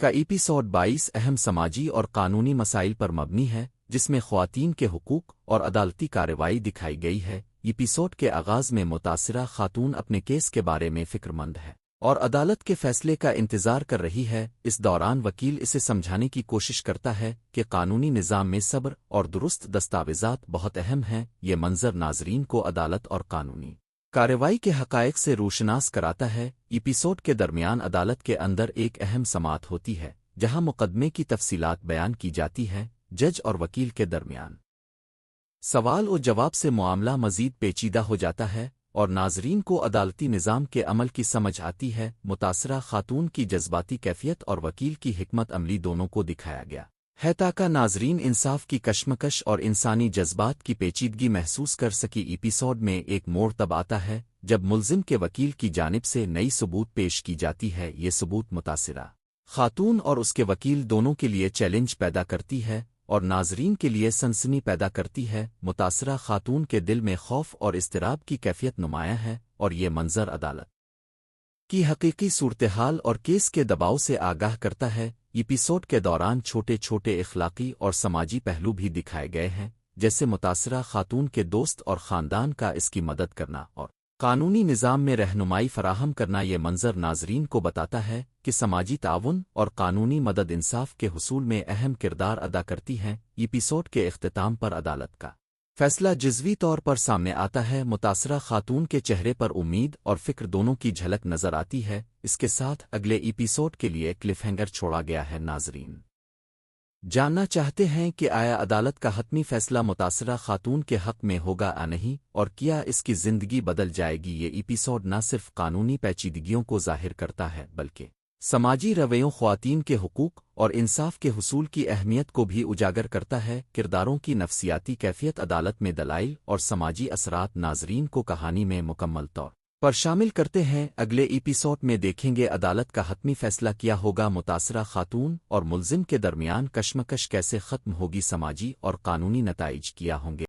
کا ایپیسوڈ 22 اہم سماجی اور قانونی مسائل پر مبنی ہے، جس میں خواتین کے حقوق اور عدالتی کارروائی دکھائی گئی ہے۔ ایپیسوڈ کے آغاز میں متاثرہ خاتون اپنے کیس کے بارے میں فکر مند ہے اور عدالت کے فیصلے کا انتظار کر رہی ہے۔ اس دوران وکیل اسے سمجھانے کی کوشش کرتا ہے کہ قانونی نظام میں صبر اور درست دستاویزات بہت اہم ہیں۔ یہ منظر ناظرین کو عدالت اور قانونی کارروائی کے حقائق سے روشناس کراتا ہے۔ ایپیسوڈ کے درمیان عدالت کے اندر ایک اہم سماعت ہوتی ہے، جہاں مقدمے کی تفصیلات بیان کی جاتی ہے۔ جج اور وکیل کے درمیان سوال و جواب سے معاملہ مزید پیچیدہ ہو جاتا ہے اور ناظرین کو عدالتی نظام کے عمل کی سمجھ آتی ہے۔ متاثرہ خاتون کی جذباتی کیفیت اور وکیل کی حکمت عملی دونوں کو دکھایا گیا ہے تاکہ ناظرین انصاف کی کشمکش اور انسانی جذبات کی پیچیدگی محسوس کر سکی۔ ایپیسوڈ میں ایک موڑ تب آتا ہے جب ملزم کے وکیل کی جانب سے نئی ثبوت پیش کی جاتی ہے۔ یہ ثبوت متاثرہ خاتون اور اس کے وکیل دونوں کے لیے چیلنج پیدا کرتی ہے اور ناظرین کے لیے سنسنی پیدا کرتی ہے۔ متاثرہ خاتون کے دل میں خوف اور اضطراب کی کیفیت نمایاں ہے اور یہ منظر عدالت کی حقیقی صورتحال اور کیس کے دباؤ سے آگاہ کرتا ہے۔ ایپیسوڈ کے دوران چھوٹے چھوٹے اخلاقی اور سماجی پہلو بھی دکھائے گئے ہیں، جیسے متاثرہ خاتون کے دوست اور خاندان کا اس کی مدد کرنا اور قانونی نظام میں رہنمائی فراہم کرنا۔ یہ منظر ناظرین کو بتاتا ہے کہ سماجی تعاون اور قانونی مدد انصاف کے حصول میں اہم کردار ادا کرتی ہیں۔ ایپیسوڈ کے اختتام پر عدالت کا فیصلہ جزوی طور پر سامنے آتا ہے۔ متاثرہ خاتون کے چہرے پر امید اور فکر دونوں کی جھلک نظر آتی ہے۔ اس کے ساتھ اگلے ایپیسوڈ کے لیے کلف ہینگر چھوڑا گیا ہے۔ ناظرین جاننا چاہتے ہیں کہ آیا عدالت کا حتمی فیصلہ متاثرہ خاتون کے حق میں ہوگا یا نہیں، اور کیا اس کی زندگی بدل جائے گی۔ یہ ایپیسوڈ نہ صرف قانونی پیچیدگیوں کو ظاہر کرتا ہے بلکہ سماجی رویوں، خواتین کے حقوق اور انصاف کے حصول کی اہمیت کو بھی اجاگر کرتا ہے۔ کرداروں کی نفسیاتی کیفیت، عدالت میں دلائل اور سماجی اثرات ناظرین کو کہانی میں مکمل طور پر شامل کرتے ہیں۔ اگلے ایپیسوڈ میں دیکھیں گے عدالت کا حتمی فیصلہ کیا ہوگا، متاثرہ خاتون اور ملزم کے درمیان کشمکش کیسے ختم ہوگی، سماجی اور قانونی نتائج کیا ہوں گے۔